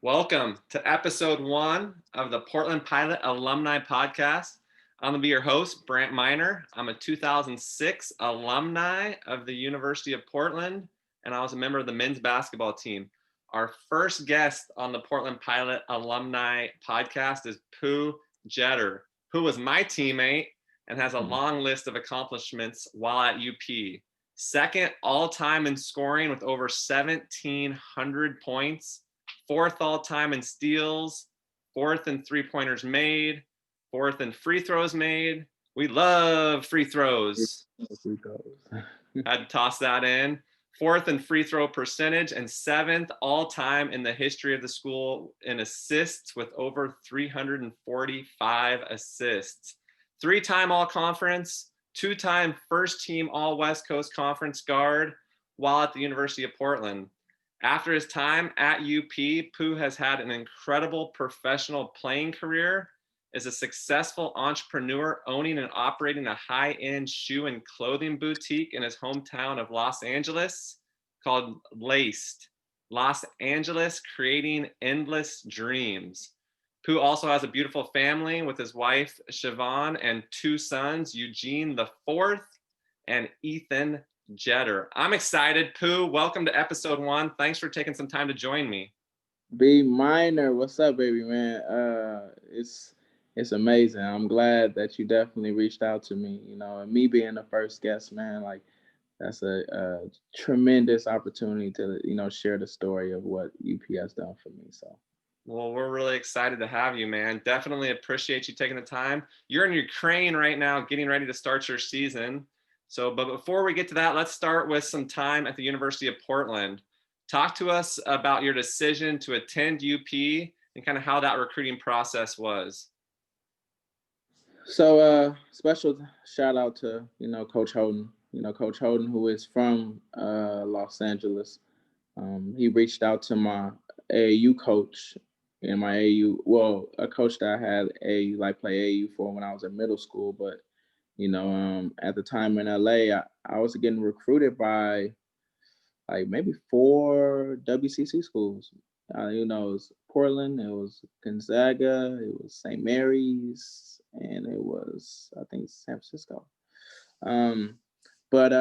Welcome to episode 1 of the Portland Pilot Alumni Podcast. I'm going to be your host, Brant Miner. I'm a 2006 alumni of the University of Portland, and I was a member of the men's basketball team. Our first guest on the Portland Pilot Alumni Podcast is Pooh Jeter, who was my teammate and has a long list of accomplishments while at UP. Second all-time in scoring with over 1,700 points. Fourth all-time in steals, fourth in three-pointers made, fourth in free throws made. We love free throws. Had to toss that in. Fourth in free throw percentage and seventh all-time in the history of the school in assists with over 345 assists. Three-time all-conference, two-time first-team all-West Coast Conference guard while at the University of Portland. After his time at UP, Pooh has had an incredible professional playing career, is a successful entrepreneur owning and operating a high-end shoe and clothing boutique in his hometown of Los Angeles called Laced. Los Angeles Creating Endless Dreams. Pooh also has a beautiful family with his wife, Siobhan, and two sons, Eugene the Fourth and Ethan Jeter. I'm excited. Pooh, welcome to episode 1. Thanks for taking some time to join me. B Minor, what's up, baby man? It's amazing. I'm glad that you definitely reached out to me. And me being the first guest, man, like that's a tremendous opportunity to share the story of what UP has done for me. So. Well, we're really excited to have you, man. Definitely appreciate you taking the time. You're in Ukraine right now, getting ready to start your season. But before we get to that, let's start with some time at the University of Portland. Talk to us about your decision to attend UP and kind of how that recruiting process was. So special shout out to, Coach Holden. Coach Holden, who is from Los Angeles. He reached out to my AAU coach and my AAU, a coach that I had play AAU for when I was in middle school. But, at the time in LA, I was getting recruited by like maybe 4 WCC schools. It was Portland, it was Gonzaga, it was St. Mary's, and it was, I think, San Francisco. But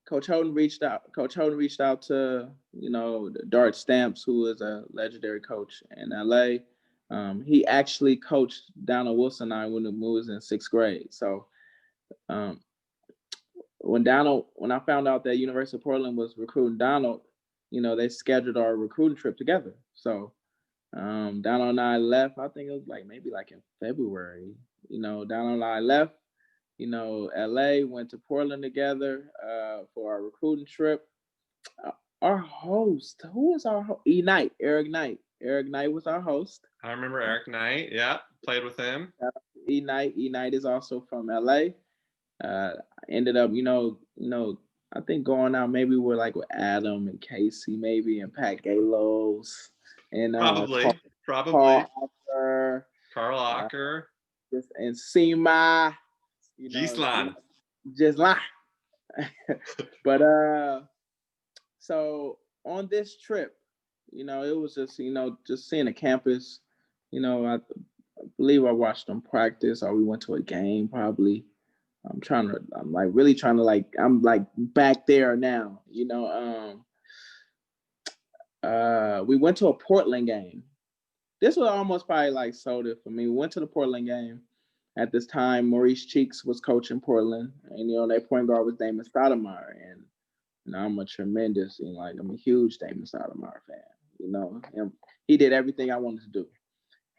Coach Holden reached out. Coach Holden reached out to Dart Stamps, who is a legendary coach in LA. He actually coached Donald Wilson and I when we was in 6th grade. So when I found out that University of Portland was recruiting Donald, they scheduled our recruiting trip together. So Donald and I left. I think it was maybe in February. Donald and I left. LA, went to Portland together for our recruiting trip. Our host, who was our host? Eric Knight. Eric Knight was our host. I remember Eric Knight. Yeah, played with him. Knight is also from LA. Ended up, I think going out maybe with Adam and Casey, maybe, and Pat Galos, and probably Carl Ocker, and Sema. Gislan. But so on this trip, it was just just seeing the campus. I believe I watched them practice, or we went to a game probably. I'm really trying to I'm back there now. We went to a Portland game. This was almost probably sold it for me. We went to the Portland game. At this time, Maurice Cheeks was coaching Portland, and their point guard was Damon Stoudemire, and I'm a tremendous, I'm a huge Damon Stoudemire fan. And he did everything I wanted to do,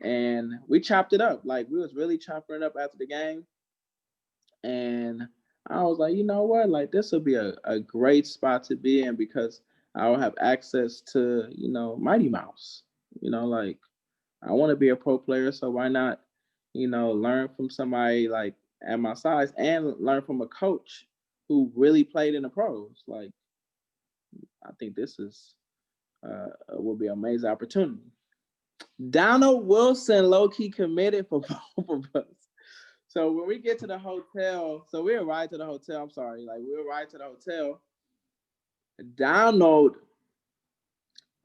and we chopped it up. We was really chopping it up after the game, and I was like, you know what, this will be a great spot to be in because I will have access to, Mighty Mouse. I want to be a pro player, so why not? Learn from somebody at my size and learn from a coach who really played in the pros. I think this will be an amazing opportunity. Donald Wilson low-key committed for both of us. So when we get to the hotel, we arrived to the hotel. I'm sorry, we arrived to the hotel. Donald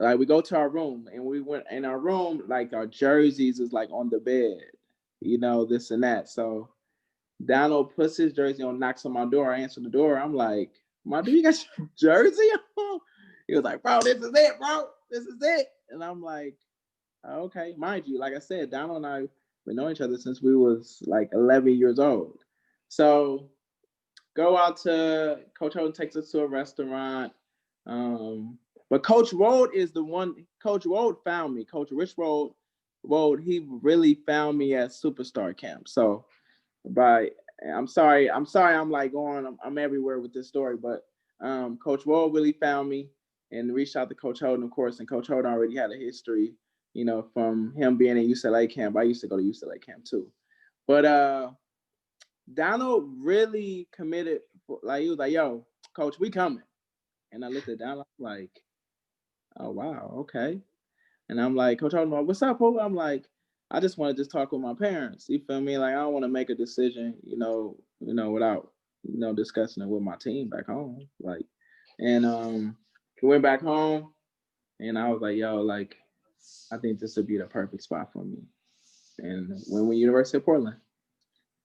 Like we go to our room and we went in our room, like our jerseys is like on the bed, this and that. So Donald puts his jersey on, knocks on my door. I answer the door. I'm like, "My dude, you got your jersey on?" He was like, "Bro, this is it, bro. This is it." And I'm like, "Okay." Mind you, like I said, Donald and I we know each other since we was like 11 years old. So go out to Coach Holden takes us to a restaurant. Um, but Coach Rode is the one. Coach Rode found me. Coach Rich Rode, he really found me at Superstar Camp. So by I'm sorry, I'm like going, I'm everywhere with this story, but Coach Rode really found me and reached out to Coach Holden, of course, and Coach Holden already had a history, from him being at UCLA camp. I used to go to UCLA camp too, but Donald really committed. Like he was like, "Yo, Coach, we coming," and I looked at Donald like, "Oh wow, okay." And I'm like, Coach Holden, what's up, Pooh? I'm like, I just want to just talk with my parents. You feel me? Like I don't want to make a decision, without discussing it with my team back home. Like, and we went back home, and I was like, yo, like, I think this would be the perfect spot for me. And when we University of Portland.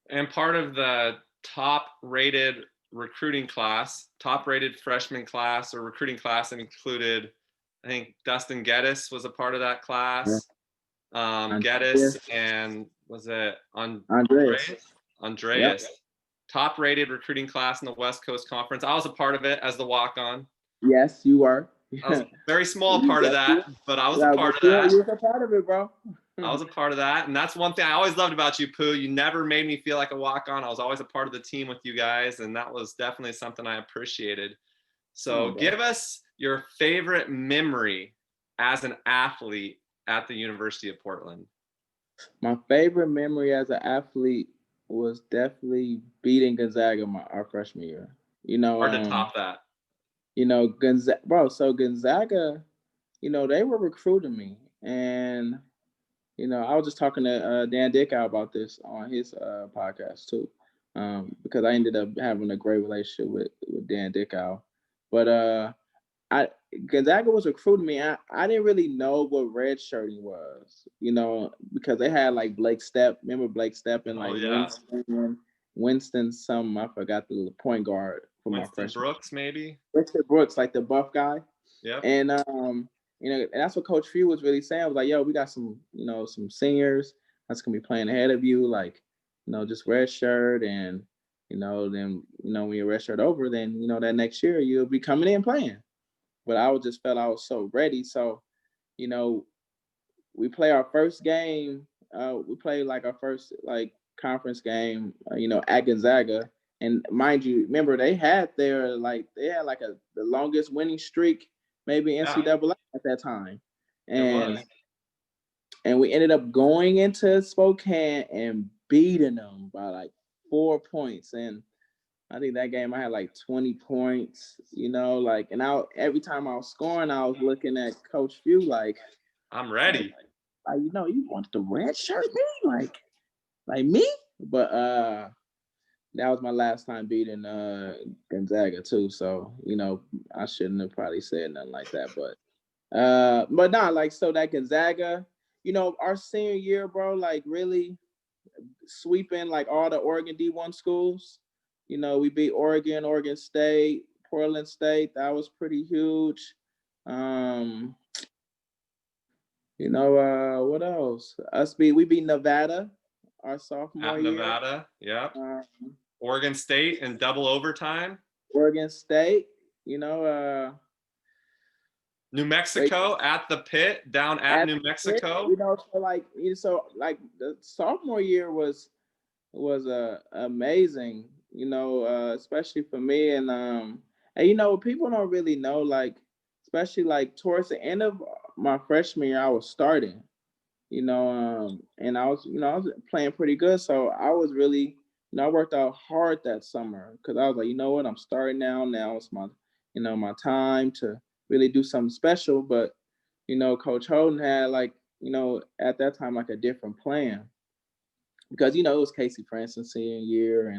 And part of the top rated recruiting class, top rated freshman class or recruiting class that included, I think Dustin Geddes was a part of that Yeah. class. Geddes Andreas. and was it Andreas. Yep. Andreas. Top rated recruiting class in the West Coast Conference. I was a part of it as the walk on. Yes, you are. I was a very small part of Yes, that, but I was a yeah, part but of that. you were a part of it, bro. I was a part of that. And that's one thing I always loved about you, Pooh. You never made me feel like a walk on. I was always a part of the team with you guys. And that was definitely something I appreciated. So give us your favorite memory as an athlete at the University of Portland. My favorite memory as an athlete was definitely beating Gonzaga our freshman year. Hard to top that. Gonzaga, bro. So Gonzaga, they were recruiting me, and I was just talking to Dan Dickow about this on his podcast too, because I ended up having a great relationship with Dan Dickow. But I Gonzaga was recruiting me. I didn't really know what red shirting was, because they had like Blake Stepp. Remember Blake Stepp and like Winston, some I forgot the point guard for my Winston freshman. Brooks, maybe. Winston Brooks, like the buff guy. Yeah. And and that's what Coach Few was really saying. I was like, yo, we got some, some seniors that's gonna be playing ahead of you, like, just red shirt, and then when your red shirt over, then that next year you'll be coming in playing. But I just felt I was so ready. So, we play our first game. We played like our first like conference game, at Gonzaga. And mind you, remember they had like the longest winning streak maybe NCAA at that time. And we ended up going into Spokane and beating them by like 4 points. And I think that game I had like 20 points, and every time I was scoring, I was looking at Coach Few like, I'm ready. You want the red shirt me? Like me? But that was my last time beating Gonzaga too. So, I shouldn't have probably said nothing like that. But not like so that Gonzaga, our senior year, bro, like really sweeping like all the Oregon D1 schools. We beat Oregon State, Portland State. That was pretty huge. What else? We beat Nevada our sophomore year. Nevada, yeah. Oregon State in double overtime. Oregon State, New Mexico at the pit, down at New Mexico. Pit, so like the sophomore year was amazing, especially for me. And people don't really know, like, especially like towards the end of my freshman year, I was starting, and I was playing pretty good. So I was really, I worked out hard that summer because I was like, what, I'm starting now. Now it's my, my time to really do something special. But, Coach Holden had like, at that time, like a different plan because, it was Casey Francis senior year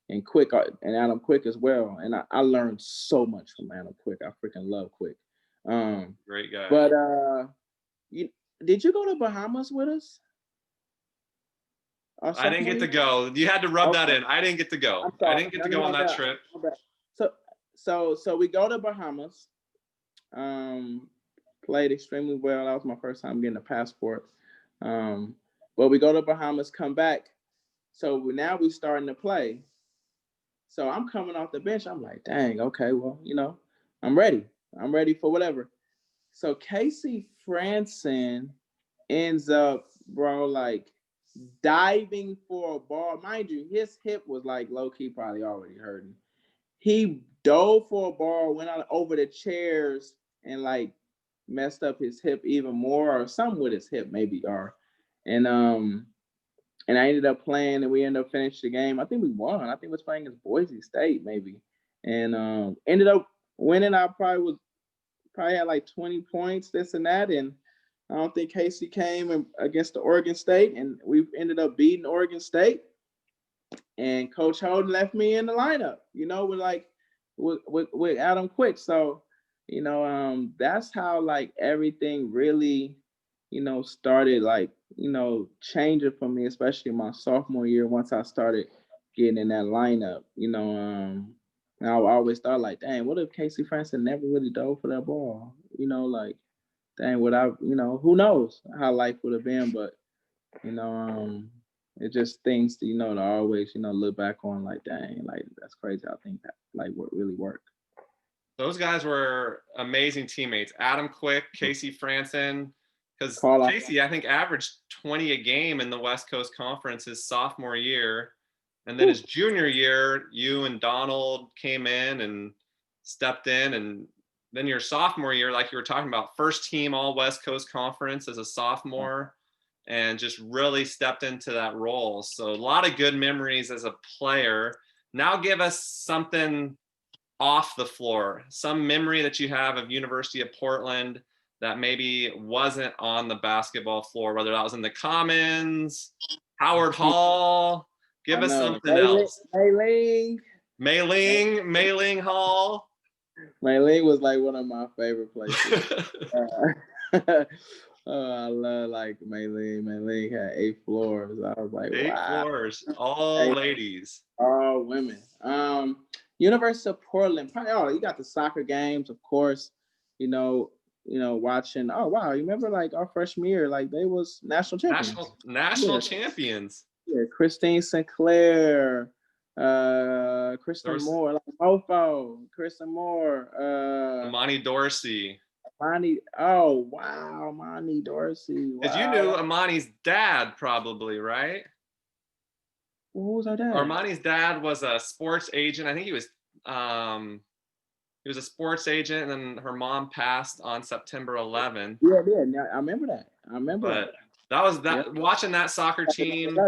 and Quick and Adam Quick as well. And I learned so much from Adam Quick. I freaking love Quick. Great guy. But you did you go to Bahamas with us? I didn't get to go. You had to rub that in. I didn't get to go. I'm I sorry. didn't get No, to no, go on my that bad. trip. My bad. So we go to Bahamas. Played extremely well. That was my first time getting a passport. But we go to Bahamas, come back. So now we starting to play. So I'm coming off the bench. I'm like, dang, okay, well, I'm ready. I'm ready for whatever. So Casey Franson ends up, bro, like diving for a ball. Mind you, his hip was like low key probably already hurting. He dove for a ball, went out over the chairs, and like messed up his hip even more, or something with his hip maybe, or and and I ended up playing, and we ended up finishing the game. I think we won. I think we was playing against Boise State maybe, and ended up winning. I probably had like 20 points, this and that, and I don't think Casey came against the Oregon State, and we ended up beating Oregon State. And Coach Holden left me in the lineup, with Adam Quick. So, that's how like everything really, started like, changing for me, especially my sophomore year once I started getting in that lineup. I always thought like, dang, what if Casey Franson never really dove for that ball? Like, dang, who knows how life would have been, but you know, it's just things to always, look back on like, dang, like that's crazy. I think that like what really worked. Those guys were amazing teammates. Adam Quick, Casey Franson, because Casey, I think, averaged 20 a game in the West Coast Conference his sophomore year. And then his junior year, you and Donald came in and stepped in. And then your sophomore year, like you were talking about, first team all West Coast Conference as a sophomore, and just really stepped into that role. So a lot of good memories as a player. Now give us something off the floor, some memory that you have of University of Portland that maybe wasn't on the basketball floor, whether that was in the Commons, Howard Hall. Give us something else. Mei-Ling Hall. Mei-Ling was like one of my favorite places. I love like Mei-Ling. Mei-Ling had 8 floors. I was like, 8 floors, all ladies, all women. University of Portland. Probably, you got the soccer games, of course. Watching. Oh wow, you remember like our freshman year, like they was national champions. National champions. Yeah, Christine Sinclair, Kristen Moore, like Mofo, Kristen Moore, Amani Dorsey. Oh wow, Amani Dorsey. Because you knew Amani's dad, probably, right? Who was our dad? Armani's dad was a sports agent. I think he was a sports agent, and then her mom passed on September 11th. Yeah, I remember that. But that was that. Yeah. Watching that soccer team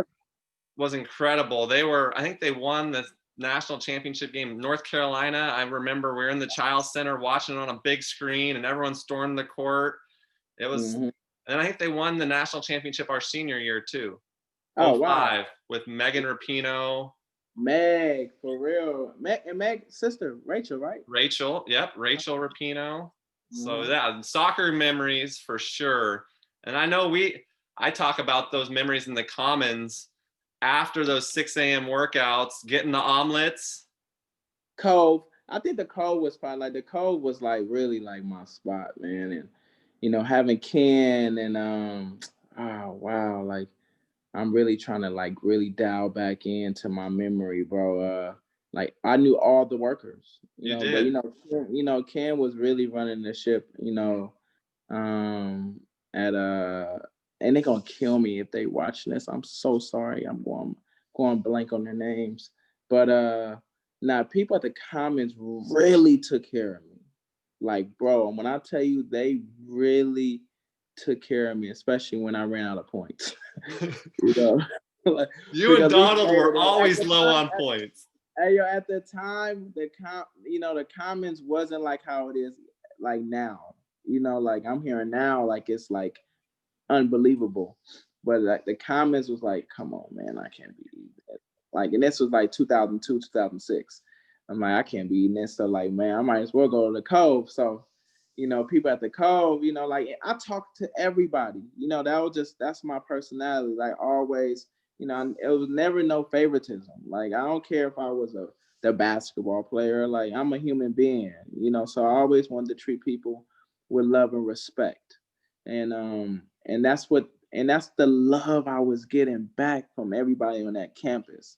was incredible. I think they won the national championship game. North Carolina. I remember we were in the Child Center watching it on a big screen, and everyone stormed the court. It was, and I think they won the national championship our senior year too. Oh wow! With Megan Rapinoe. Meg, for real. Meg's sister, Rachel, right? Rachel, yep, Rachel Rapinoe. So yeah, soccer memories for sure. And I know I talk about those memories in the Commons after those 6 a.m. workouts, getting the omelets. Cove. I think the Cove was probably like, the Cove was like really like my spot, man. And having Ken and oh wow, like I'm really trying to like really dial back into my memory, bro. Like I knew all the workers, but Ken was really running the ship, and they're gonna kill me if they watching this. I'm so sorry. I'm going blank on their names. But people at the Commons really took care of me. Like, bro, when I tell you they really took care of me, especially when I ran out of points. Like, you and Donald were always low on points. At the time, the Commons wasn't like how it is like now. Like I'm hearing now, like it's like unbelievable. But like the Commons was like, come on, man, I can't be eating that. Like, and this was like 2002, 2006. I'm like, I can't be eating this. So like, man, I might as well go to the Cove. So, people at the Cove, like I talk to everybody. That's my personality. Like always, it was never no favoritism. Like I don't care if I was the basketball player. Like I'm a human being, so I always wanted to treat people with love and respect. And that's the love I was getting back from everybody on that campus.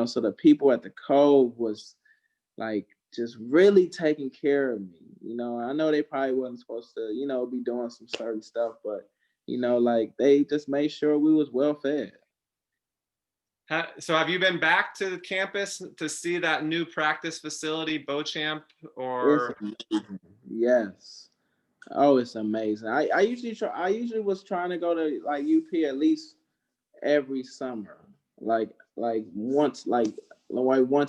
So the people at the Cove was like just really taking care of me. I know they probably wasn't supposed to, be doing some certain stuff, but like they just made sure we was well fed. So have you been back to the campus to see that new practice facility, Beauchamp, It's or? amazing. Yes. Oh, it's amazing. I usually was trying to go to like UP at least every summer, like once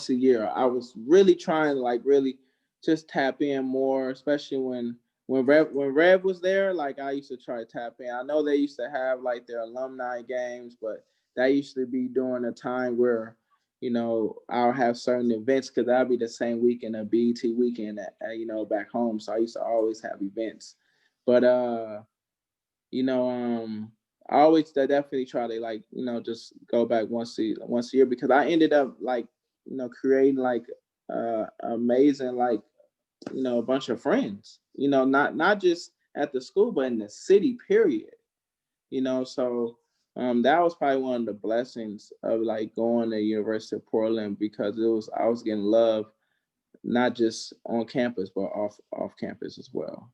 a year. I was really trying to like really just tap in more, especially when Rev was there. Like I used to try to tap in. I know they used to have like their alumni games, but that used to be during a time where I'll have certain events because that'll be the same weekend, a BET weekend back home. So I used to always have events, but you know, I always definitely try to like, just go back once a year because I ended up like, creating like amazing like, a bunch of friends, not just at the school, but in the city, period. So that was probably one of the blessings of like going to University of Portland because I was getting love not just on campus but off campus as well.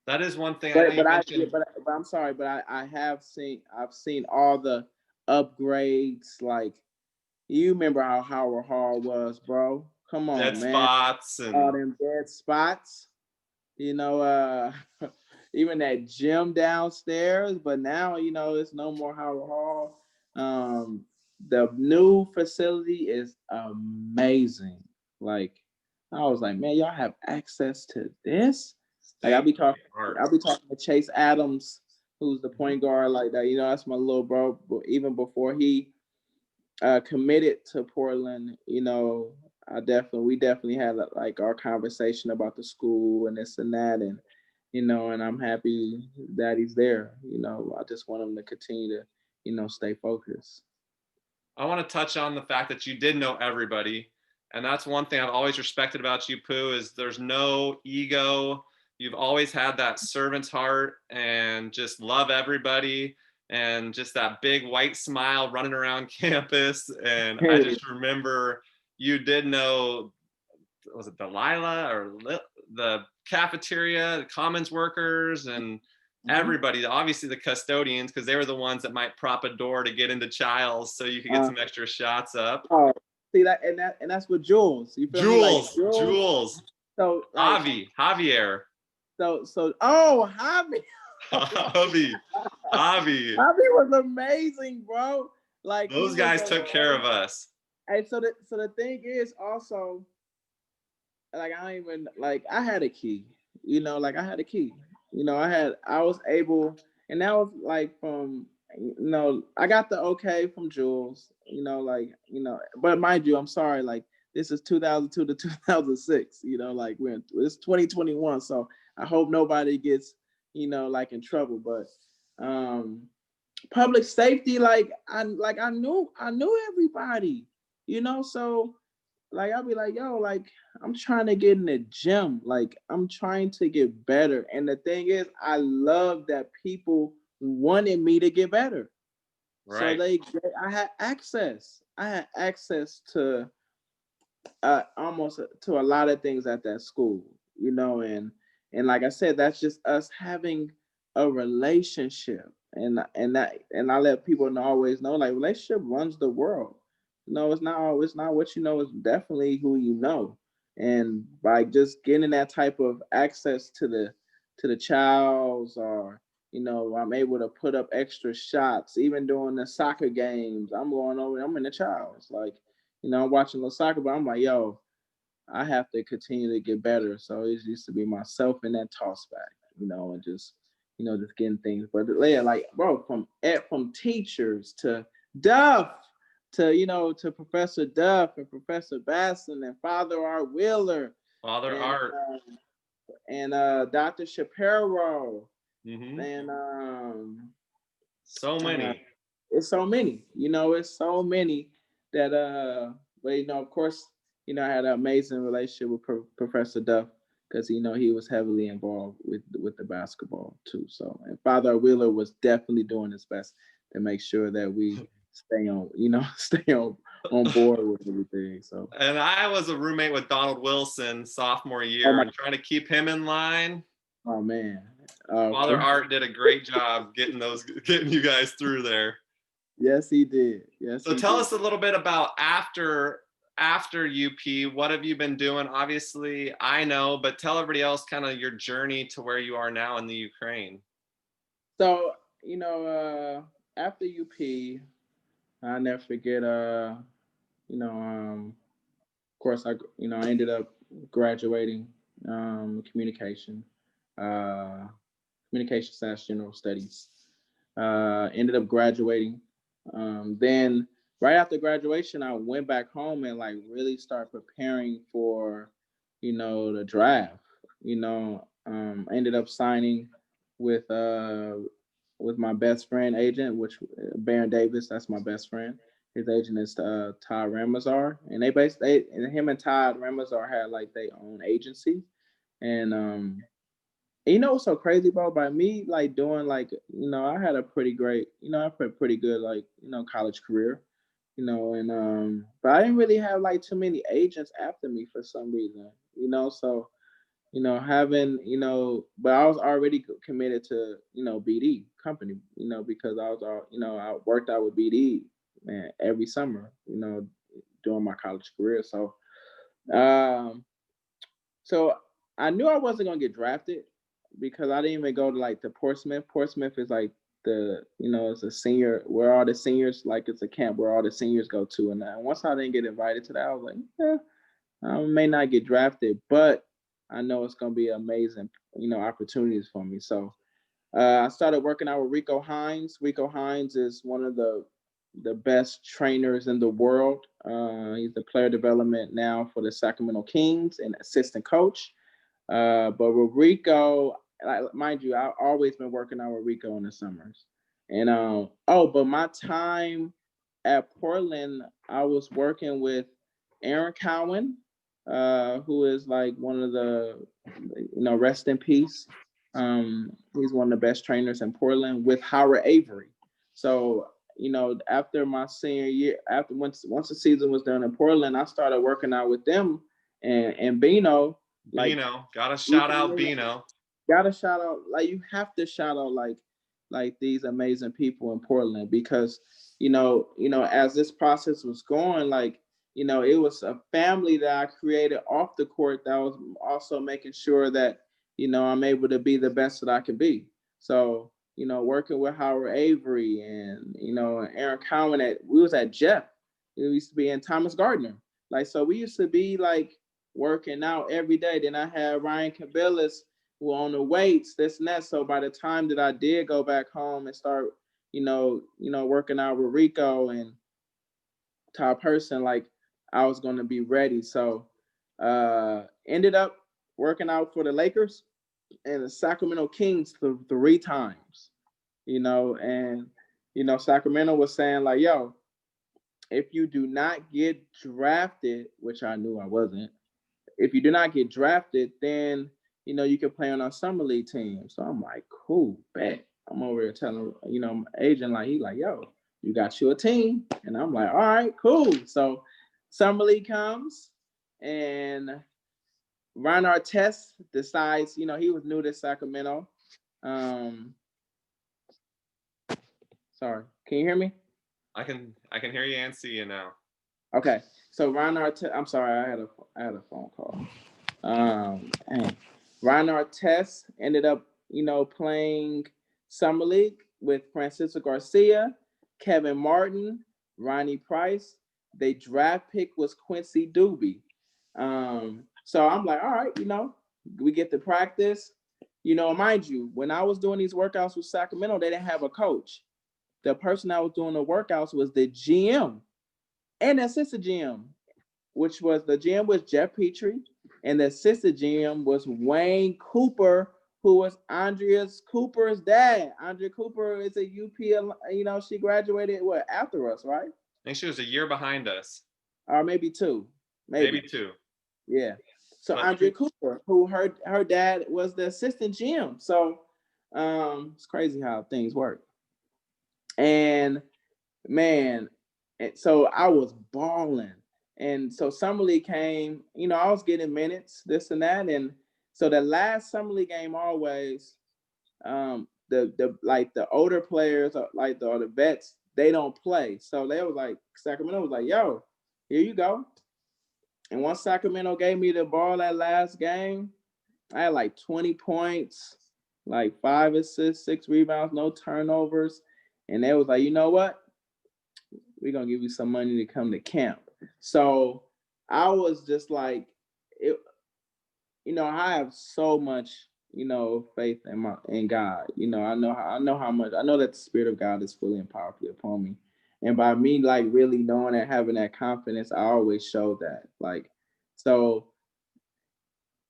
That is one thing I know But you but I yeah, mentioned. but I'm sorry, but I've seen all the upgrades. Like you remember how Howard Hall was, bro? Come Dead on, man. spots All and them dead spots. You know, uh even that gym downstairs, but now it's no more Howard Hall. The new facility is amazing. Like I was like, man, y'all have access to this. Like state of the art. I'll be talking to Chase Adams, who's the Mhm. point guard, like that. That's my little bro. But even before he committed to Portland, we definitely had like our conversation about the school and this and that, and I'm happy that he's there. I just want him to continue to, stay focused. I want to touch on the fact that you did know everybody. And that's one thing I've always respected about you, Pooh, is there's no ego. You've always had that servant's heart and just love everybody and just that big white smile running around campus. And I Hey, just remember you did know, was it Delilah or the cafeteria, the commons workers, and mhm. everybody, obviously the custodians, because they were the ones that might prop a door to get into Childs so you could get uh, some extra shots up. oh, see that's what Jules. You feel me? Like Jules, Jules. Jules, So like Javier, oh Javi. Javi, Javi. Javi was amazing, bro. Like he Those was guys took care amazing. of us. And so the thing is also like I don't even like I had a key, like I had a key. I was able and that was like from I got the okay from Jules, but mind you, I'm sorry, like this is 2002 to 2006, like it's 2021, so I hope nobody gets, like in trouble, but um public safety, I knew everybody, so like I'll be like, yo, like I'm trying to get in the gym. Like I'm trying to get better. And the thing is, I love that people wanted me to get better. So Right. I had access. I had access to almost to a lot of things at that school, and like I said, that's just us having a relationship, and I let people always know, like relationship runs the world. No, it's not what you know, it's definitely who you know. And by just getting that type of access to the childs, or I'm able to put up extra shots even during the soccer games. I'm going over, I'm in the childs, like I'm watching the soccer, but I'm like, yo, I have to continue to get better. So it used to be myself in that toss back, and just getting things. But yeah, like bro, from teachers to Duff to Professor Duff and Professor Basson and Father Art Wheeler Father and Art. and Dr. Shapiro, Hmm. and So uh, many. it's so many. It's so many that but of course, I had an amazing relationship with Professor Duff because he was heavily involved with the basketball too. So, and Father Wheeler was definitely doing his best to make sure that we stay on, stay on board with everything. So, And I was a roommate with Donald Wilson sophomore oh year my, and trying to keep him in line. oh man, Father Art did a great job getting you guys through there. yes he did, yes So he tell did. us a little bit about after UP. What have you been doing? Obviously, I know, but tell everybody else kind of your journey to where you are now in the Ukraine. So, after UP, I never forget. Of course, I ended up graduating communication, uh, communication slash general studies. Ended up graduating. Then right after graduation, I went back home and like really start preparing for, the draft. I ended up signing with uh with my best friend agent, which Baron Davis. That's my best friend. His agent is Todd Ramazar, and and him and Todd Ramazar had like their own agency, and what's so crazy, bro? By me like doing like I had a pretty great I had a pretty good like college career, and but I didn't really have like too many agents after me for some reason, so having, but I was already committed to, BD company, because I was all, I worked out with BD, man, every summer, during my college career. Um, so I knew I wasn't gonna get drafted because I didn't even go to like the Portsmouth. Portsmouth is like it's a senior where all the seniors, like it's a camp where all the seniors go to. And once I didn't get invited to that, I was like, I may not get drafted, but I know it's gonna be amazing, opportunities for me. So I started working out with Rico Hines. Rico Hines is one of the best trainers in the world. He's the player development now for the Sacramento Kings and assistant coach. But with Rico, like, mind you, I've always been working out with Rico in the summers. And but my time at Portland, I was working with Aaron Cowan, who is like one of the, rest in peace. He's one of the best trainers in Portland with Howard Avery. So, after my senior year, after once the season was done in Portland, I started working out with them and Bino, like Bino, gotta we shout out Bino. gotta shout out, like you have to shout out like these amazing people in Portland because as this process was going, like it was a family that I created off the court that was also making sure that I'm able to be the best that I can be. So working with Howard Avery and Aaron Cowan we was at Jeff. We used to be in Thomas Gardner. Like so we used to be like working out every day. Then I had Ryan Cabillas who on the weights, this and that. So by the time that I did go back home and start, working out with Rico and Todd Person, like I was gonna be ready. So ended up working out for the Lakers and the Sacramento Kings 3 times, and Sacramento was saying like, yo, if you do not get drafted, which I knew I wasn't, if you do not get drafted, then you can play on our summer league team. So I'm like, cool, bet. I'm over here telling my agent like he like, yo, you got you a team, and I'm like, all right, cool. So summer league comes, and Ron Artest decides, he was new to Sacramento. Um, sorry, can you hear me? I can hear you and see you now. Okay, so Ron Artest, I'm sorry, I had a phone call. Dang. Ron Artest ended up, playing summer league with Francisco Garcia, Kevin Martin, Ronnie Price. They draft pick was Quincy Doobie. So I'm like, all right, we get to practice. Mind you, when I was doing these workouts with Sacramento, they didn't have a coach. The person that was doing the workouts was the GM and assistant GM, which was the GM was Jeff Petrie, And the assistant GM was Wayne Cooper, who was Andrea Cooper's dad. Andrea Cooper is a UP, she graduated after us, right? I think she was a year behind us, Or maybe two, maybe maybe. two. Yeah. So But Andrea Cooper, who her dad was the assistant GM. So it's crazy how things work. And man, so I was balling. And so Summer League came, I was getting minutes, this and that. And so the last Summer League game always, the older players, or the vets, they don't play. So they was like, Sacramento was like, yo, here you go. And once Sacramento gave me the ball that last game, I had like 20 points, like 5 assists, 6 rebounds, no turnovers. And they was like, you know what? We're going to give you some money to come to camp. So I was just like, I have so much, faith in God. I know that the Spirit of God is fully and powerfully upon me. And by me, like, really knowing and having that confidence, I always show that. Like, so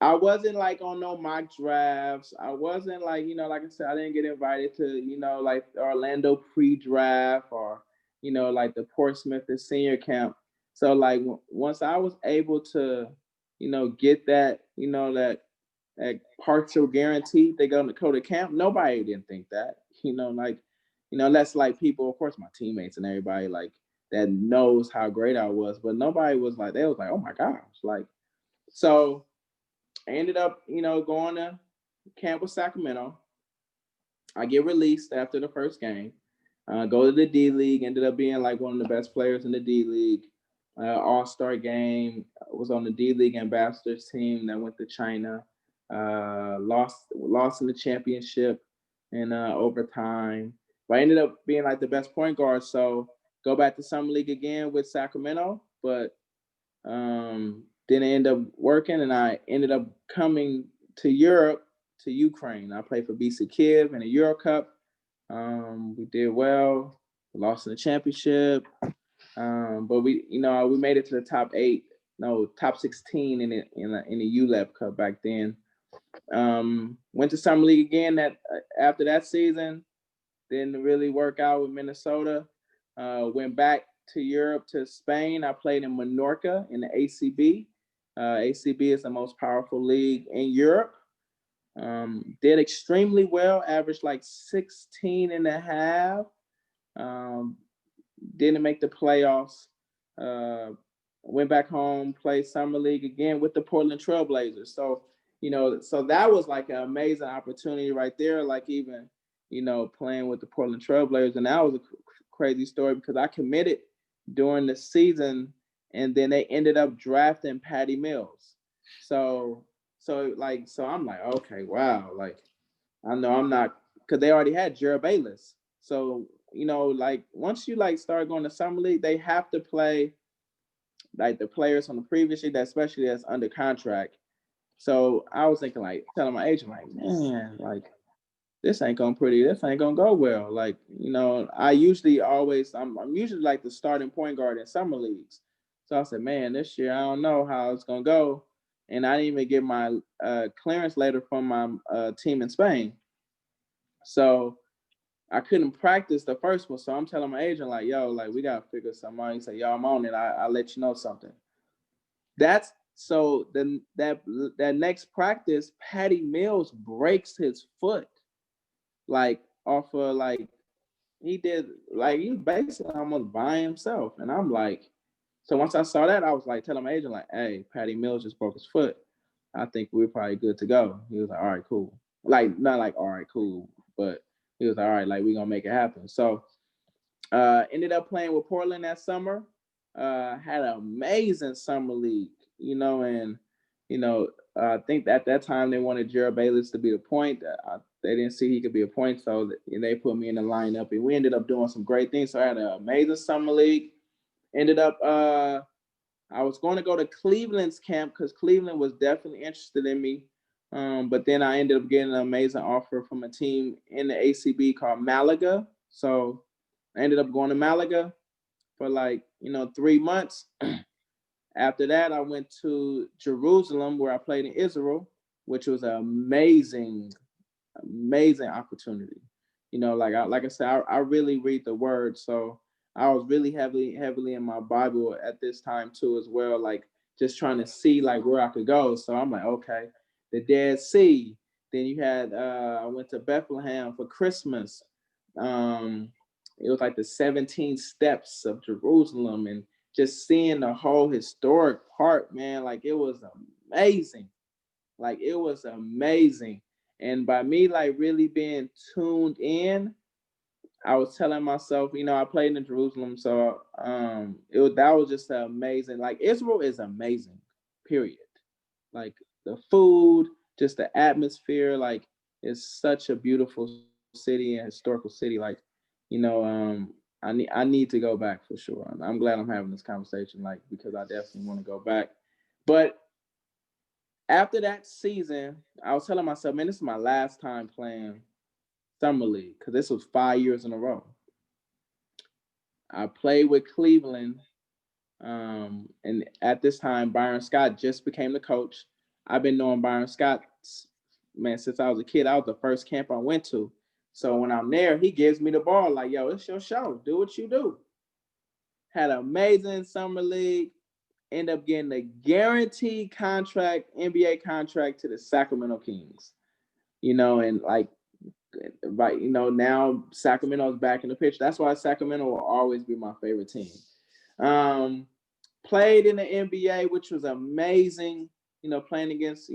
I wasn't like on no mock drafts. I wasn't like, like I said, I didn't get invited to, like Orlando pre-draft or, like the Portsmouth the senior camp. So like once I was able to, get that, that partial guarantee they go to camp, nobody didn't think that, that's like people, of course, my teammates and everybody like that knows how great I was, but nobody was like, they was like, oh my gosh, like, so I ended up, going to camp with Sacramento. I get released after the first game. Go to the D League. Ended up being like one of the best players in the D League. All-Star game. Was on the D League ambassadors team that went to China. Lost in the championship in overtime. But I ended up being like the best point guard. So go back to summer league again with Sacramento, but didn't end up working, and I ended up coming to Europe, to Ukraine. I played for BC Kiev in the Euro Cup. We did well. We lost in the championship, but we made it to the top 16 in the ULEP Cup back then. Went to summer league again. After that season, didn't really work out with Minnesota. Went back to Europe, to Spain. I played in Menorca in the ACB. ACB is the most powerful league in Europe. Did extremely well, averaged like 16 and a half. Didn't make the playoffs. Went back home, played summer league again with the Portland Trailblazers. So, so that was like an amazing opportunity right there. Like even, playing with the Portland Trailblazers. And that was a crazy story because I committed during the season and then they ended up drafting Patty Mills. So I'm like, okay, wow. Like, I know I'm not, because they already had Jared Bayless. So, like once you like start going to summer league, they have to play like the players from the previous year, that especially that's under contract. So I was thinking, like, telling my agent, like, man, like, this ain't gonna go well. Like, I usually I'm usually like the starting point guard in summer leagues. So I said, man, this year I don't know how it's gonna go. And I didn't even get my clearance letter from my team in Spain. So I couldn't practice the first one. So I'm telling my agent, like, yo, like, we gotta figure something out. He said, yo, I'm on it. I'll let you know something. That's so then that next practice, Patty Mills breaks his foot, like off of like he basically almost by himself. And I'm like, so once I saw that, I was like telling my agent, like, hey, Patty Mills just broke his foot. I think we're probably good to go. He was like, all right, cool. Like, not like, all right, cool, but he was like, all right, like, we're gonna make it happen. So ended up playing with Portland that summer. Had an amazing summer league, and I think at that time they wanted Jared Bayless to be the point. They didn't see he could be a point, so they put me in the lineup, and we ended up doing some great things. So I had an amazing summer league. Ended up, I was going to go to Cleveland's camp because Cleveland was definitely interested in me. But then I ended up getting an amazing offer from a team in the ACB called Malaga. So I ended up going to Malaga for like, 3 months. After that, I went to Jerusalem where I played in Israel, which was an amazing opportunity. Like I said, I really read the word, so I was really heavily in my Bible at this time too as well, like just trying to see like where I could go. So I'm like, okay, the Dead Sea. Then you had I went to Bethlehem for Christmas. Um, it was like the 17 steps of Jerusalem and just seeing the whole historic part, man, like it was amazing. Like it was amazing. And by me like really being tuned in, I was telling myself, I played in Jerusalem, so that was just amazing. Like Israel is amazing, period. Like the food, just the atmosphere, like it's such a beautiful city and historical city. Like, I need to go back for sure. I'm glad I'm having this conversation, like because I definitely want to go back. But after that season, I was telling myself, man, this is my last time playing summer league because this was 5 years in a row. I played with Cleveland, and at this time, Byron Scott just became the coach. I've been knowing Byron Scott, man, since I was a kid. I was the first camp I went to. So when I'm there, he gives me the ball like, yo, it's your show. Do what you do. Had an amazing summer league. End up getting a guaranteed contract, NBA contract to the Sacramento Kings. And like right, now Sacramento's back in the picture. That's why Sacramento will always be my favorite team. Played in the NBA, which was amazing. Playing against,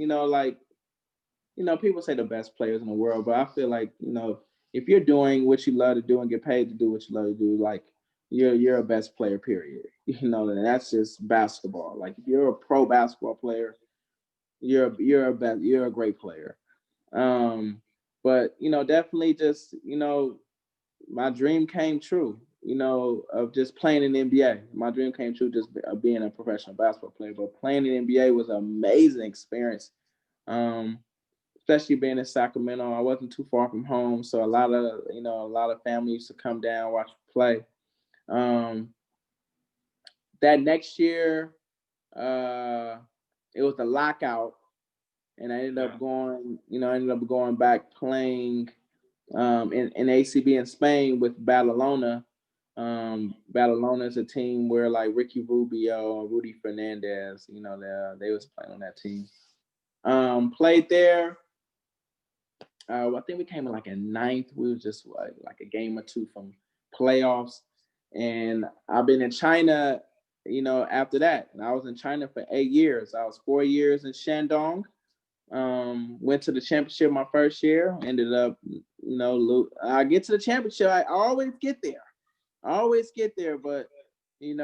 people say the best players in the world, but I feel like, if you're doing what you love to do and get paid to do what you love to do, like you're a best player, period. And that's just basketball. Like if you're a pro basketball player, you're a great player. Um, but definitely just my dream came true. Of just playing in the NBA. My dream came true just being a professional basketball player. But playing in the NBA was an amazing experience. Um, Especially being in Sacramento, I wasn't too far from home, so a lot of family used to come down watch me play. Um, that next year, uh, it was the lockout, and Yeah. I ended up going back playing in ACB in Spain with Badalona. Badalona is a team where like Ricky Rubio and Rudy Fernandez, they was playing on that team. Played there. I think we came in like in ninth. We was just like a game or two from playoffs. And I've been in China, after that. And I was in China for 8 years. I was 4 years in Shandong. Went to the championship my first year. Ended up, I get to the championship. I always get there. I always get there, but and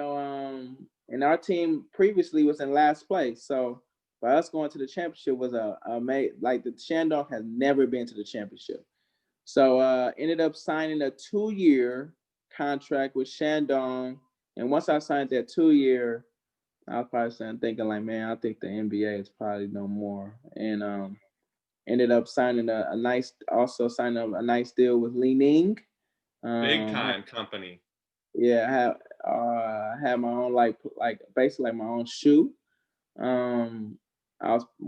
our team previously was in last place. So for us going to the championship was like the Shandong has never been to the championship. So ended up signing a 2-year contract with Shandong. And once I signed that 2 year, I was probably thinking like, man, I think the NBA is probably no more. And ended up signing also signing a nice deal with Li Ning. Big Um, time company. yeah, I had my own like basically like my own shoe. Um,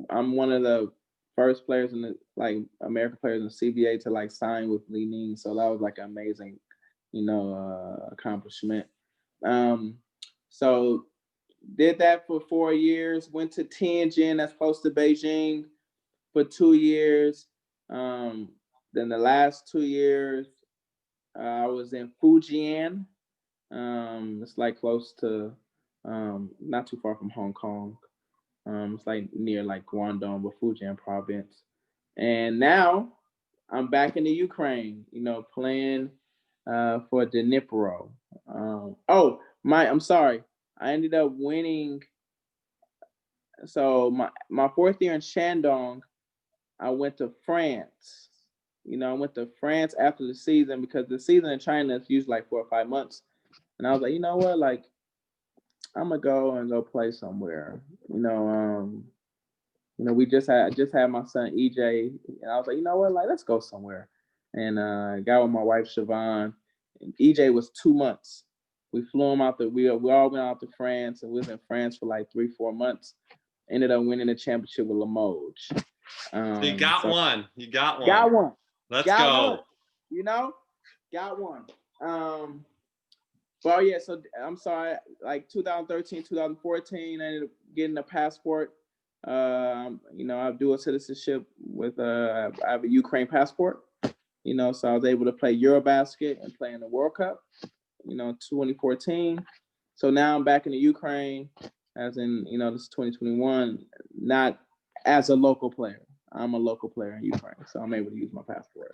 I'm one of the first players in the like American players in the CBA to like sign with Li Ning, so that was like an amazing, accomplishment. Um, so did that for 4 years. Went to Tianjin, that's close to Beijing, for 2 years. Um, then the last 2 years, I was in Fujian. It's like close to, not too far from Hong Kong. It's like near like Guangdong, but Fujian province. And now I'm back in the Ukraine, playing for Dnipro. I'm sorry. I ended up winning. So my fourth year in Shandong, I went to France. I went to France after the season because the season in China is usually like 4 or 5 months. And I was like, you know what, like I'm gonna go play somewhere. We just had my son EJ, and I was like, you know what, like let's go somewhere. And got with my wife Siobhan. And EJ was 2 months. We flew him out we all went out to France, and we was in France for like 3-4 months. Ended up winning the championship with Limoges. So you got So one. You got one. got one. Let's Got go. one. You know, got one. Well, yeah. So I'm sorry. Like 2013, 2014, I ended up getting a passport. I have dual citizenship with I have a Ukraine passport. So I was able to play Eurobasket and play in the World Cup. 2014. So now I'm back in the Ukraine, as in this is 2021. Not as a local player. I'm a local player in Ukraine, so I'm able to use my passport.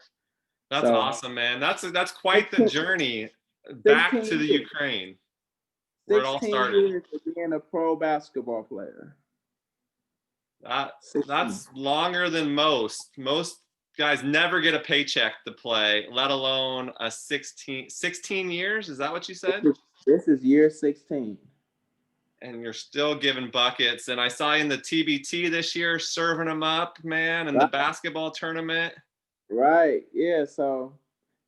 That's awesome, man. That's quite the journey back to the Ukraine, where it all started. 16 years of being a pro basketball player. That's longer than most. Most guys never get a paycheck to play, let alone a 16 years. Is that what you said? This is year 16. And you're still giving buckets. And I saw you in the TBT this year, serving them up, man, in the basketball tournament. Right. Yeah. So,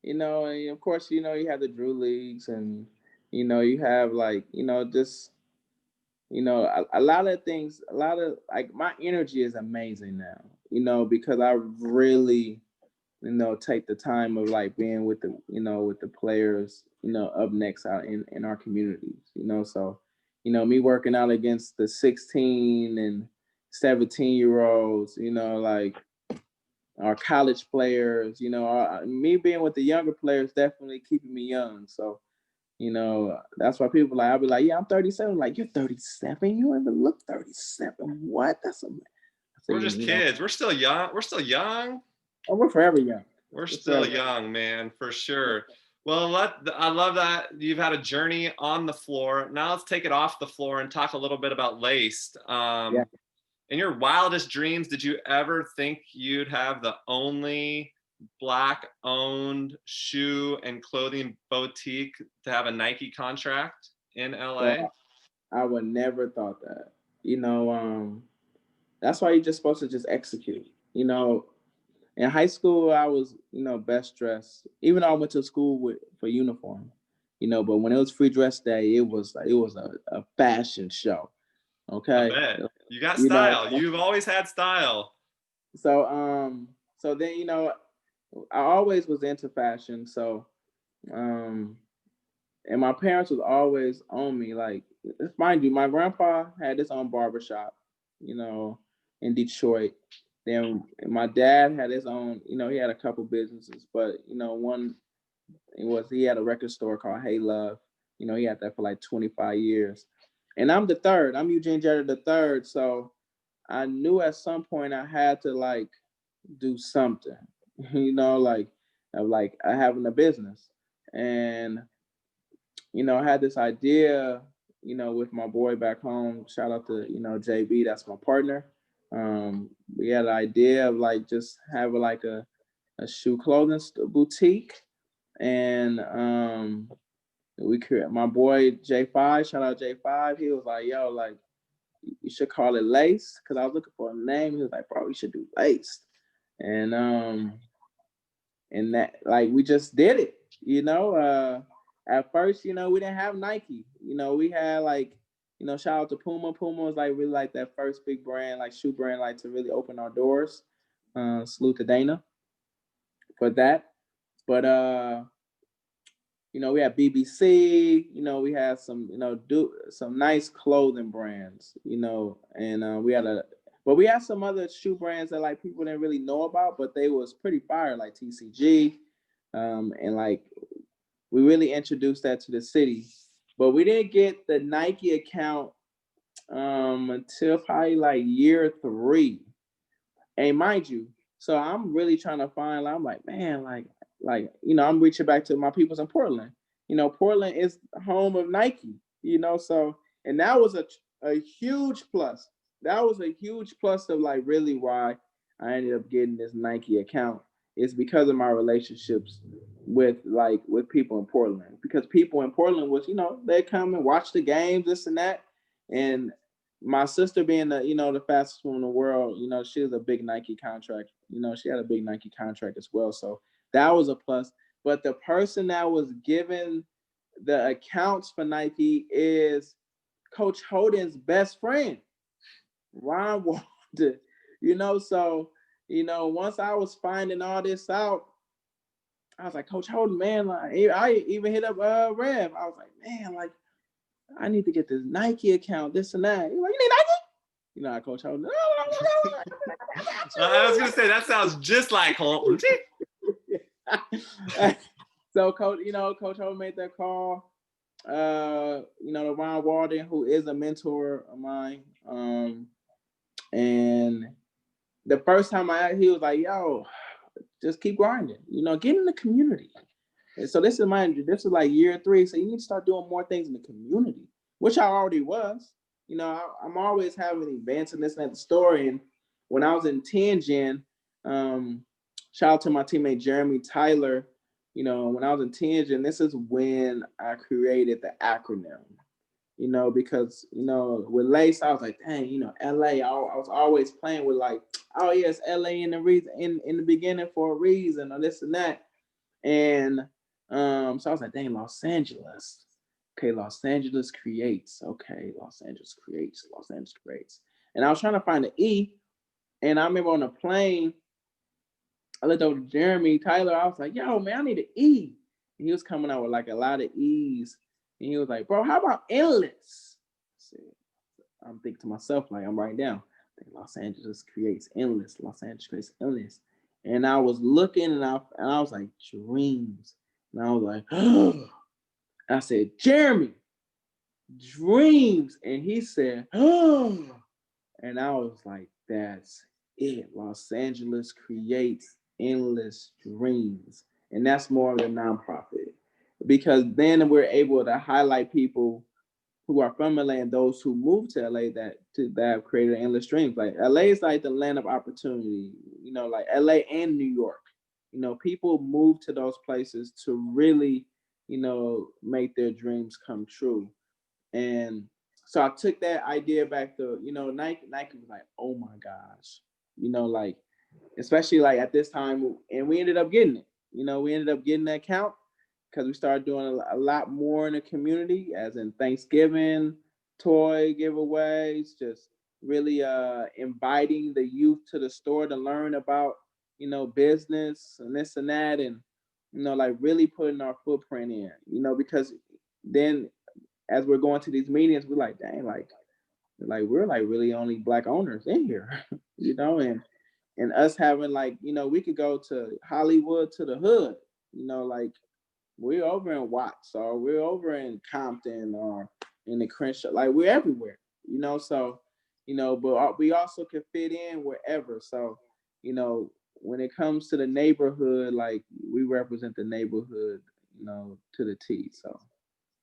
and of course, you have the Drew Leagues, and, you have like, just, a lot of things, like my energy is amazing now, because I really, take the time of like being with the players, up next out in our communities, so, me working out against the 16 and 17-year-olds, like our college players, me being with the younger players definitely keeping me young. So, that's why people I'll be like, yeah, I'm 37. Like, you're 37? You don't even look 37. What? We're just kids. We're still young. We're still young. Oh, we're forever young. We're still young, man, for sure. Well, I love that you've had a journey on the floor. Now let's take it off the floor and talk a little bit about Laced. Yeah. In your wildest dreams, did you ever think you'd have the only Black-owned shoe and clothing boutique to have a Nike contract in LA? So I would never thought that. That's why you're just supposed to just execute. In high school, I was, best dressed. Even though I went to school for uniform, but when it was free dress day, it was a fashion show. Okay. I bet. You got style. You've always had style. So then, I always was into fashion. So, and my parents was always on me. Like, mind you, my grandpa had his own barbershop, in Detroit. Then my dad had his own, he had a couple businesses, but one he had a record store called Hey Love. He had that for like 25 years. And I'm the third. I'm Eugene Jeddah the third. So I knew at some point I had to like do something, like having a business. And I had this idea, with my boy back home. Shout out to JB, that's my partner. We had an idea of like just having like a shoe clothing boutique, and my boy J5, shout out J5. He was like, yo, like, you should call it Lace, because I was looking for a name. He was like, bro, we should do Lace. And that, like, we just did it. At first, we didn't have Nike. We had like, shout out to Puma. Puma was like really like that first big brand, like shoe brand, like to really open our doors. Salute to Dana for that. But we had BBC, we had some, some nice clothing brands, and we had some other shoe brands that like people didn't really know about, but they was pretty fire, like TCG, and like we really introduced that to the city. But we didn't get the Nike account until probably like year 3. And mind you, so I'm really trying to find, I'm like, man, I'm reaching back to my peoples in Portland. Portland is home of Nike, so, and that was a huge plus. That was a huge plus of like really why I ended up getting this Nike account. Is because of my relationships with people in Portland. Because people in Portland was, they come and watch the games, this and that. And my sister being the fastest woman in the world, she was a big Nike contract. She had a big Nike contract as well. So that was a plus. But the person that was giving the accounts for Nike is Coach Holden's best friend, Ron Walden. So once I was finding all this out, I was like, Coach Holden, man, like I even hit up Rev. I was like, man, like I need to get this Nike account, this and that. He's like, you need Nike? I Coach Holden. I was gonna say that sounds just like Holden. So Coach Holden made that call. To Ron Walden, who is a mentor of mine. And the first time he was like, yo, just keep grinding, get in the community. And so this is like year 3. So you need to start doing more things in the community, which I already was. I'm always having events and this and that, the story. And when I was in 10 Gen, shout out to my teammate Jeremy Tyler. When I was in 10 Gen, this is when I created the acronym. Because with Lace, I was like, dang, LA. I was always playing with like, oh yes, LA in the reason in the beginning for a reason or this and that. And so I was like, dang, Los Angeles. Okay, Los Angeles creates. Okay, Los Angeles creates. Los Angeles creates. And I was trying to find the E. And I remember on the plane, I looked over to Jeremy Tyler. I was like, yo, man, I need an E. And he was coming out with like a lot of E's. And he was like, bro, how about endless? I'm thinking to myself, like, I'm writing down. Los Angeles creates endless. Los Angeles creates endless. And I was looking and I was like, dreams. And I was like, oh. I said, Jeremy, dreams. And he said, oh. And I was like, that's it. Los Angeles creates endless dreams. And that's more of a nonprofit. Because then we're able to highlight people who are from LA and those who moved to LA that have created endless dreams. Like LA is like the land of opportunity, like LA and New York. People move to those places to really, make their dreams come true. And so I took that idea back to, Nike was like, oh my gosh, like, especially like at this time, and we ended up getting it. We ended up getting that account because we started doing a lot more in the community, as in Thanksgiving, toy giveaways, just really inviting the youth to the store to learn about, business and this and that, and, like really putting our footprint in, because then as we're going to these meetings, we're like, dang, like we're like really only Black owners in here, and us having like, we could go to Hollywood to the hood, like we're over in Watts or we're over in Compton or in the Crenshaw, like we're everywhere, so, but we also can fit in wherever. So, when it comes to the neighborhood, like we represent the neighborhood, to the T. So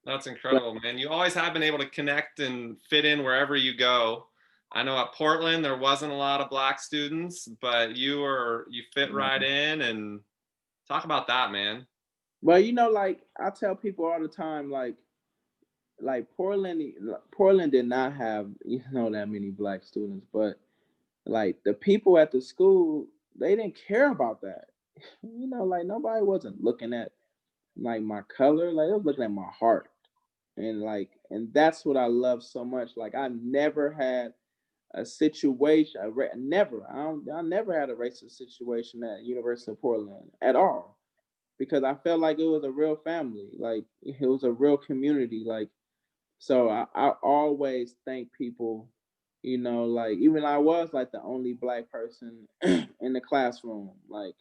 that's incredible, man. You always have been able to connect and fit in wherever you go. I know at Portland there wasn't a lot of Black students, but you fit right in. And talk about that, man. Well, like I tell people all the time, like Portland did not have that many Black students, but like the people at the school, they didn't care about that. Like nobody wasn't looking at like my color, like they was looking at my heart. And that's what I love so much. Like I never had a situation, I never had a racist situation at University of Portland at all, because I felt like it was a real family, like it was a real community. Like, so I always thank people, like even I was like the only Black person in the classroom. Like,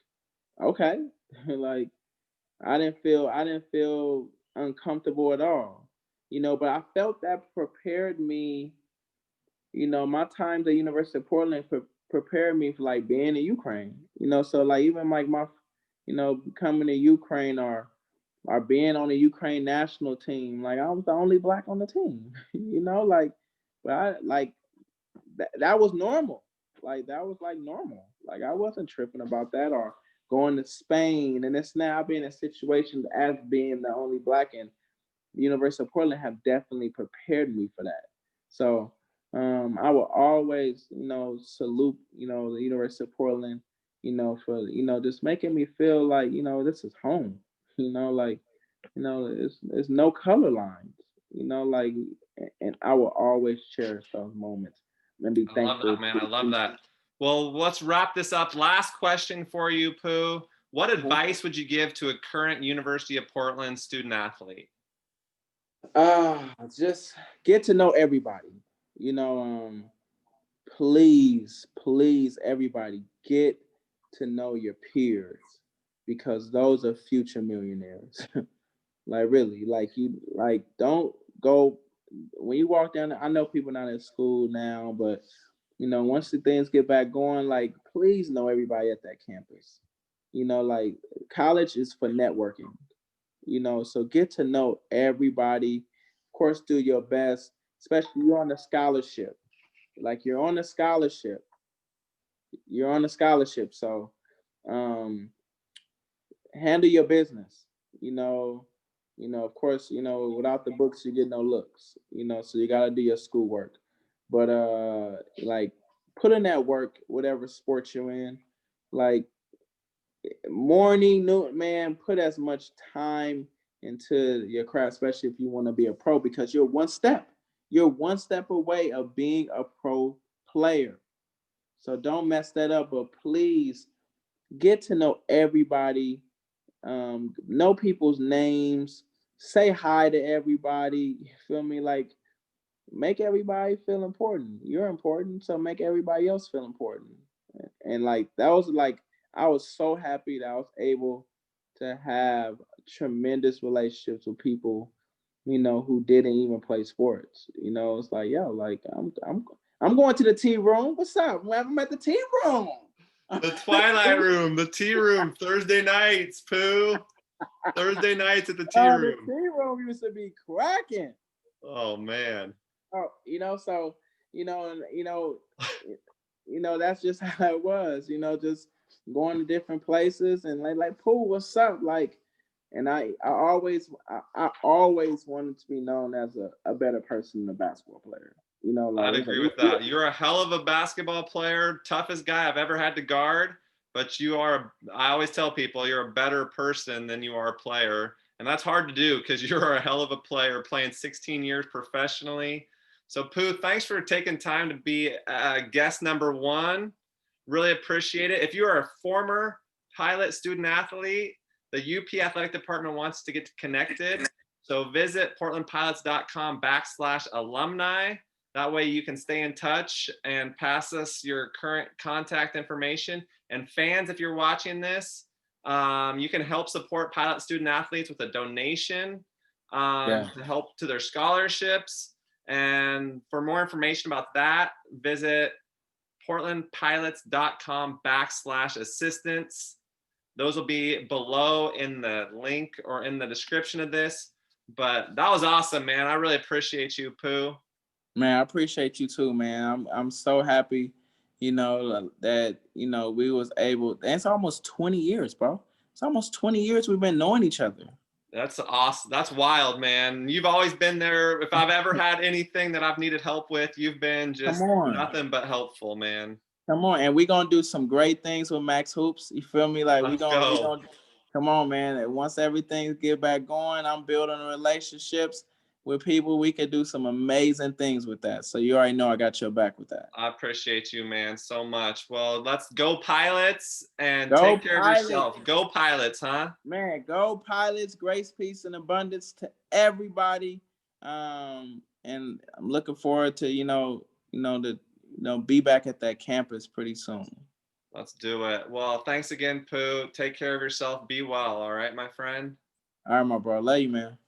okay, like I didn't feel uncomfortable at all, but I felt that prepared me, my time at University of Portland prepared me for like being in Ukraine, so like even like my, coming to Ukraine or being on the Ukraine national team, like I was the only Black on the team, like, but I like that was normal. Like that was like normal. Like I wasn't tripping about that, or going to Spain and it's now being in situations as being the only Black, and the University of Portland have definitely prepared me for that. So I will always, salute, the University of Portland, for, just making me feel like, this is home, like It's no color lines. Like, and I will always cherish those moments and be I love thankful that, man. to I the love people. that. Well, let's wrap this up. Last question for you, Pooh. What advice would you give to a current University of Portland student athlete? Just get to know everybody. You know, please, please, everybody, get to know your peers because those are future millionaires. Like really, like you, like don't go when you walk down. I know people not in school now, but once the things get back going, like please know everybody at that campus. Like college is for networking. So get to know everybody. Of course, do your best, especially you're on a scholarship. Like you're on a scholarship. So um handle your business. You know, of course, without the books you get no looks. So you gotta do your schoolwork. But like put in that work, whatever sport you're in. Like morning, noon, man, put as much time into your craft, especially if you want to be a pro, because you're one step away of being a pro player. So don't mess that up. But please get to know everybody, know people's names, say hi to everybody. You feel me? Like make everybody feel important. You're important, so make everybody else feel important. And like that was like I was so happy that I was able to have tremendous relationships with people, who didn't even play sports. It's like, yo, like I'm going to the tea room. What's up? I'm at the tea room. The Twilight Room, the tea room, Thursday nights, Pooh. Thursday nights at the tea The room. tea room used to be cracking. Oh man. Oh, so and that's just how it was. Just going to different places and like Pooh, what's up? Like, and I always wanted to be known as a better person than a basketball player. Like I'd it's agree with that. You're a hell of a basketball player, toughest guy I've ever had to guard, but I always tell people you're a better person than you are a player. And that's hard to do because you're a hell of a player playing 16 years professionally. So, Pooh, thanks for taking time to be guest number one. Really appreciate it. If you are a former pilot student athlete, the UP Athletic Department wants to get connected. So visit portlandpilots.com/alumni. That way you can stay in touch and pass us your current contact information. And fans, if you're watching this, you can help support pilot student athletes with a donation to help to their scholarships. And for more information about that, visit portlandpilots.com/assistance. Those will be below in the link or in the description of this. But that was awesome, man. I really appreciate you, Pooh. Man, I appreciate you too, man. I'm so happy, that we was able. It's almost 20 years, bro. It's almost 20 years we've been knowing each other. That's awesome. That's wild, man. You've always been there. If I've ever had anything that I've needed help with, you've been just nothing but helpful, man. Come on, and we're gonna do some great things with Max Hoops. You feel me? Like Let's go. come on, man. And once everything get back going, I'm building relationships with people. We could do some amazing things with that. So you already know I got your back with that. I appreciate you, man, so much. Well, let's go Pilots and Go take care of Pilots. yourself. Go Pilots, huh? Man, go Pilots. Grace, peace, and abundance to everybody. And I'm looking forward to be back at that campus pretty soon. Let's do it. Well, thanks again, Pooh. Take care of yourself. Be well. All right, my friend. All right, my bro. Love you, man.